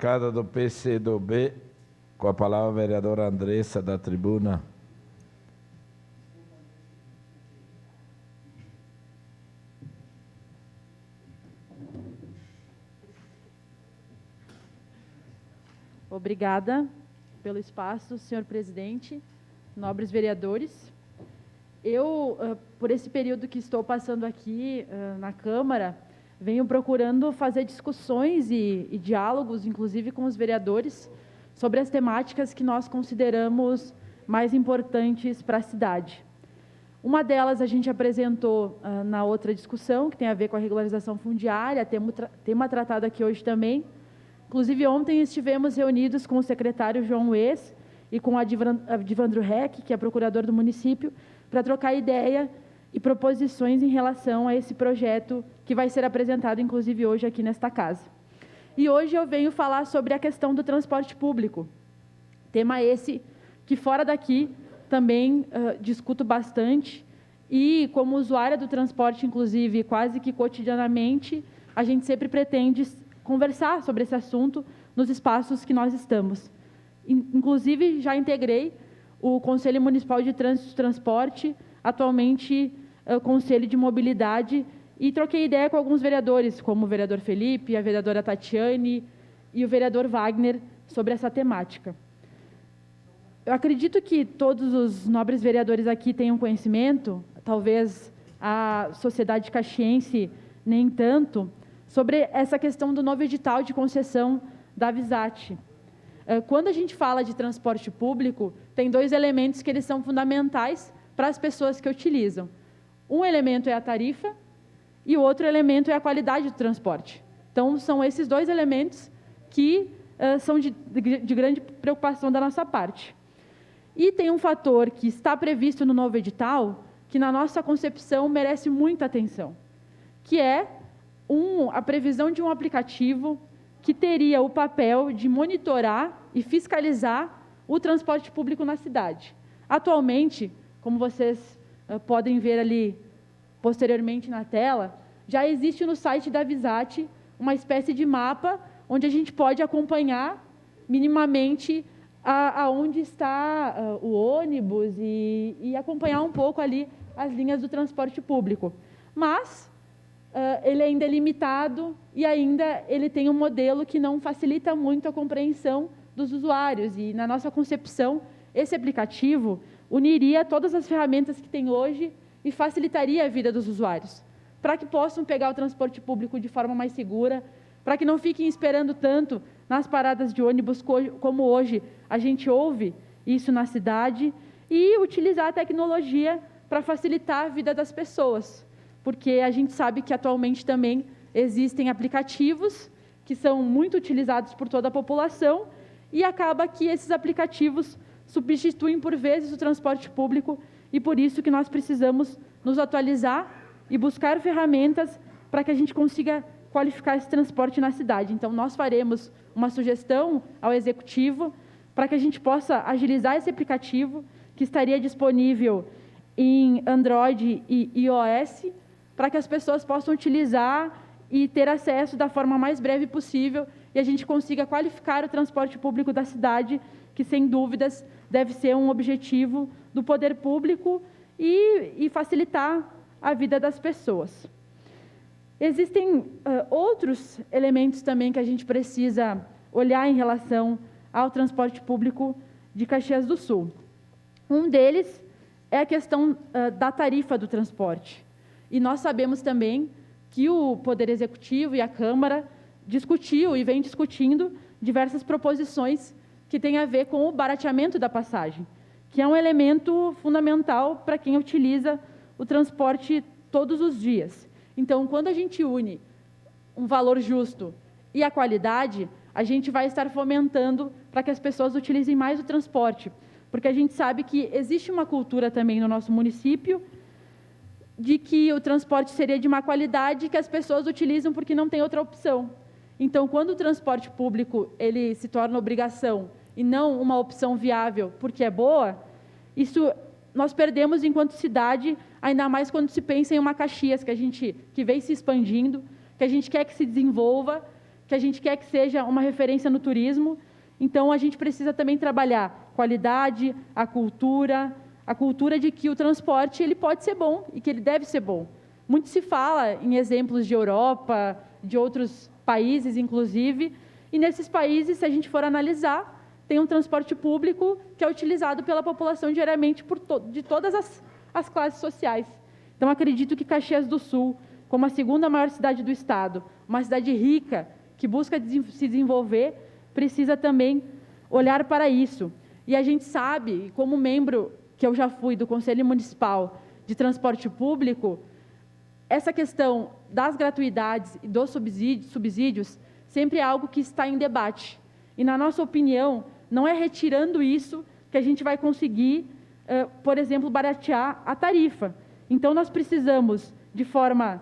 Bancada do PCdoB, com a palavra a vereadora Andressa, da tribuna. Obrigada pelo espaço, senhor presidente, nobres vereadores. Eu, por esse período que estou passando aqui na Câmara, venho procurando fazer discussões e diálogos, inclusive com os vereadores, sobre as temáticas que nós consideramos mais importantes para a cidade. Uma delas a gente apresentou na outra discussão, que tem a ver com a regularização fundiária, tema tratado aqui hoje também. Inclusive, ontem estivemos reunidos com o secretário João Ues e com o Adivandro Reck, que é procurador do município, para trocar ideia e proposições em relação a esse projeto que vai ser apresentado, inclusive, hoje aqui nesta casa. E hoje eu venho falar sobre a questão do transporte público, tema esse que fora daqui também discuto bastante e, como usuária do transporte, inclusive, quase que cotidianamente, a gente sempre pretende conversar sobre esse assunto nos espaços que nós estamos. Inclusive, já integrei o Conselho Municipal de Trânsito e Transporte, atualmente o Conselho de Mobilidade, e troquei ideia com alguns vereadores, como o vereador Felipe, a vereadora Tatiane e o vereador Wagner, sobre essa temática. Eu acredito que todos os nobres vereadores aqui tenham conhecimento, talvez a sociedade caxiense nem tanto, sobre essa questão do novo edital de concessão da Visat. Quando a gente fala de transporte público, tem dois elementos que eles são fundamentais para as pessoas que utilizam. Um elemento é a tarifa e o outro elemento é a qualidade do transporte. Então, são esses dois elementos que são de grande preocupação da nossa parte. E tem um fator que está previsto no novo edital, que na nossa concepção merece muita atenção, que é a previsão de um aplicativo que teria o papel de monitorar e fiscalizar o transporte público na cidade. Atualmente, como vocês podem ver ali posteriormente na tela, já existe no site da Visat uma espécie de mapa onde a gente pode acompanhar minimamente aonde está o ônibus e acompanhar um pouco ali as linhas do transporte público. Mas ele ainda é limitado e ainda ele tem um modelo que não facilita muito a compreensão dos usuários. E, na nossa concepção, esse aplicativo uniria todas as ferramentas que tem hoje e facilitaria a vida dos usuários, para que possam pegar o transporte público de forma mais segura, para que não fiquem esperando tanto nas paradas de ônibus, como hoje a gente ouve isso na cidade, e utilizar a tecnologia para facilitar a vida das pessoas. Porque a gente sabe que atualmente também existem aplicativos que são muito utilizados por toda a população e acaba que esses aplicativos substituem por vezes o transporte público e por isso que nós precisamos nos atualizar e buscar ferramentas para que a gente consiga qualificar esse transporte na cidade. Então, nós faremos uma sugestão ao Executivo para que a gente possa agilizar esse aplicativo que estaria disponível em Android e iOS, para que as pessoas possam utilizar e ter acesso da forma mais breve possível e a gente consiga qualificar o transporte público da cidade, que, sem dúvidas, deve ser um objetivo do poder público e facilitar a vida das pessoas. Existem outros elementos também que a gente precisa olhar em relação ao transporte público de Caxias do Sul. Um deles é a questão da tarifa do transporte. E nós sabemos também que o Poder Executivo e a Câmara discutiu e vem discutindo diversas proposições que têm a ver com o barateamento da passagem, que é um elemento fundamental para quem utiliza o transporte todos os dias. Então, quando a gente une um valor justo e a qualidade, a gente vai estar fomentando para que as pessoas utilizem mais o transporte, porque a gente sabe que existe uma cultura também no nosso município de que o transporte seria de má qualidade e que as pessoas utilizam porque não tem outra opção. Então, quando o transporte público ele se torna obrigação e não uma opção viável porque é boa, isso nós perdemos enquanto cidade, ainda mais quando se pensa em uma Caxias que vem se expandindo, que a gente quer que se desenvolva, que a gente quer que seja uma referência no turismo. Então, a gente precisa também trabalhar qualidade, a cultura de que o transporte ele pode ser bom e que ele deve ser bom. Muito se fala em exemplos de Europa, de outros países, inclusive, e nesses países, se a gente for analisar, tem um transporte público que é utilizado pela população diariamente de todas as classes sociais. Então, acredito que Caxias do Sul, como a segunda maior cidade do estado, uma cidade rica, que busca se desenvolver, precisa também olhar para isso. E a gente sabe, como membro que eu já fui do Conselho Municipal de Transporte Público, essa questão das gratuidades e dos subsídios sempre é algo que está em debate. E, na nossa opinião, não é retirando isso que a gente vai conseguir, por exemplo, baratear a tarifa. Então, nós precisamos, de forma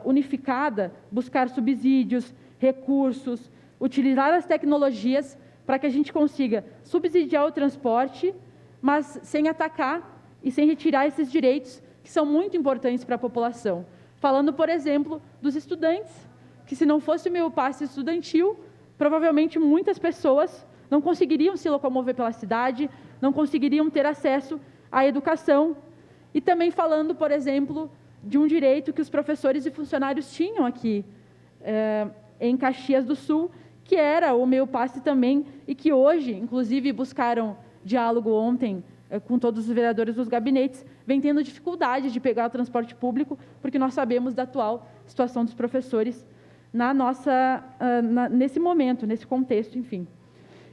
unificada, buscar subsídios, recursos, utilizar as tecnologias para que a gente consiga subsidiar o transporte, mas sem atacar e sem retirar esses direitos que são muito importantes para a população. Falando, por exemplo, dos estudantes, que se não fosse o meu passe estudantil, provavelmente muitas pessoas não conseguiriam se locomover pela cidade, não conseguiriam ter acesso à educação. E também falando, por exemplo, de um direito que os professores e funcionários tinham aqui em Caxias do Sul, que era o meu passe também, e que hoje, inclusive, buscaram diálogo ontem com todos os vereadores dos gabinetes, vem tendo dificuldade de pegar o transporte público, porque nós sabemos da atual situação dos professores nesse momento, nesse contexto, enfim.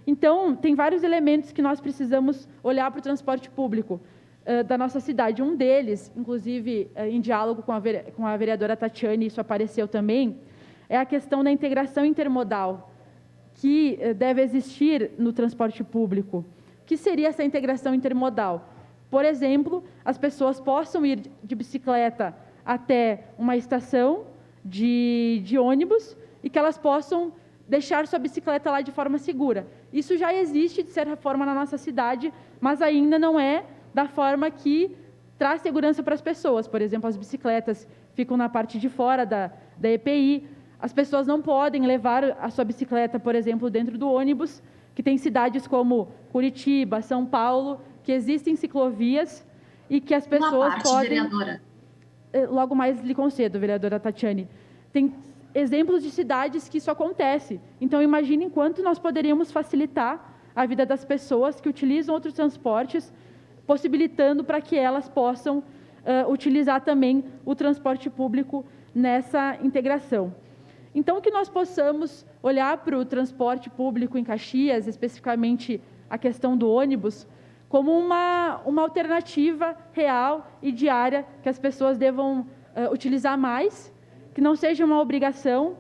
Então, tem vários elementos que nós precisamos olhar para o transporte público da nossa cidade. Um deles, inclusive, em diálogo com a vereadora Tatiane, isso apareceu também, é a questão da integração intermodal, que deve existir no transporte público. O que seria essa integração intermodal? Por exemplo, as pessoas possam ir de bicicleta até uma estação de ônibus e que elas possam deixar sua bicicleta lá de forma segura. Isso já existe, de certa forma, na nossa cidade, mas ainda não é da forma que traz segurança para as pessoas. Por exemplo, as bicicletas ficam na parte de fora da EPI, as pessoas não podem levar a sua bicicleta, por exemplo, dentro do ônibus, que tem cidades como Curitiba, São Paulo, que existem ciclovias e que as pessoas podem... Vereadora. Logo mais lhe concedo, vereadora Tatiane. Tem exemplos de cidades que isso acontece. Então, imagine quanto nós poderíamos facilitar a vida das pessoas que utilizam outros transportes, possibilitando para que elas possam utilizar também o transporte público nessa integração. Então, que nós possamos olhar para o transporte público em Caxias, especificamente a questão do ônibus, como uma alternativa real e diária que as pessoas devam utilizar mais, que não seja uma obrigação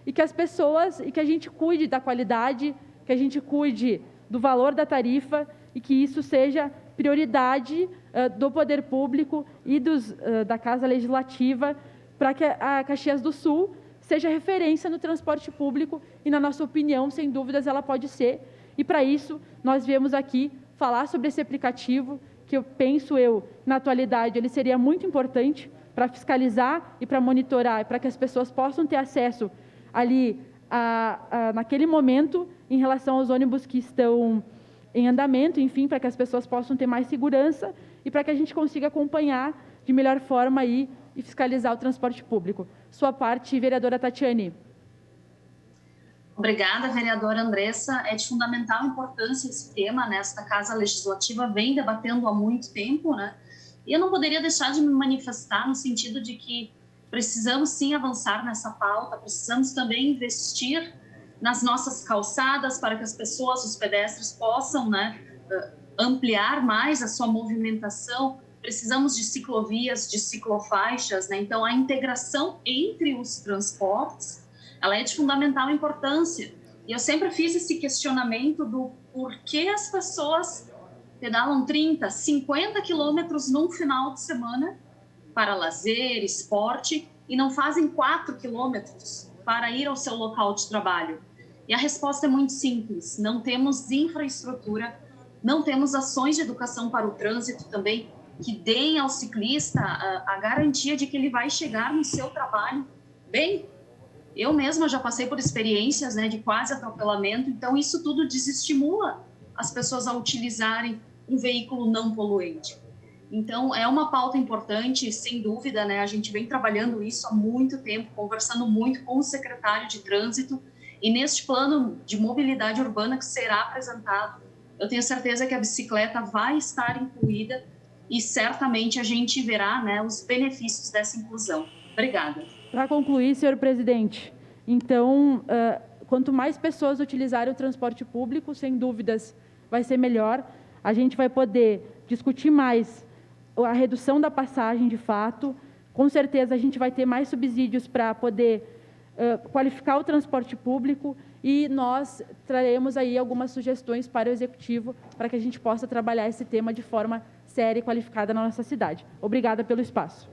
e que a gente cuide da qualidade, que a gente cuide do valor da tarifa e que isso seja prioridade do poder público e da Casa Legislativa para que a Caxias do Sul seja referência no transporte público e, na nossa opinião, sem dúvidas, ela pode ser. E, para isso, nós viemos aqui falar sobre esse aplicativo, que na atualidade, ele seria muito importante para fiscalizar e para monitorar, para que as pessoas possam ter acesso ali, naquele momento, em relação aos ônibus que estão em andamento, enfim, para que as pessoas possam ter mais segurança e para que a gente consiga acompanhar de melhor forma aí e fiscalizar o transporte público. Sua parte, vereadora Tatiane. Obrigada, vereadora Andressa. É de fundamental importância esse tema, né? Esta Casa Legislativa vem debatendo há muito tempo, né? E eu não poderia deixar de me manifestar no sentido de que precisamos sim avançar nessa pauta, precisamos também investir nas nossas calçadas para que as pessoas, os pedestres, possam, né, ampliar mais a sua movimentação. Precisamos de ciclovias, de ciclofaixas, né? Então, a integração entre os transportes, ela é de fundamental importância. E eu sempre fiz esse questionamento do porquê as pessoas pedalam 30, 50 quilômetros num final de semana para lazer, esporte, e não fazem 4 quilômetros para ir ao seu local de trabalho. E a resposta é muito simples: não temos infraestrutura, não temos ações de educação para o trânsito também, que deem ao ciclista a garantia de que ele vai chegar no seu trabalho bem. Eu mesma já passei por experiências, né, de quase atropelamento, então isso tudo desestimula as pessoas a utilizarem um veículo não poluente. Então, é uma pauta importante, sem dúvida, né? A gente vem trabalhando isso há muito tempo, conversando muito com o secretário de Trânsito, e neste plano de mobilidade urbana que será apresentado, eu tenho certeza que a bicicleta vai estar incluída e certamente a gente verá, né, os benefícios dessa inclusão. Obrigada. Para concluir, senhor presidente, então, quanto mais pessoas utilizarem o transporte público, sem dúvidas, vai ser melhor. A gente vai poder discutir mais a redução da passagem, de fato. Com certeza, a gente vai ter mais subsídios para poder qualificar o transporte público, e nós traremos aí algumas sugestões para o Executivo para que a gente possa trabalhar esse tema de forma séria e qualificada na nossa cidade. Obrigada pelo espaço.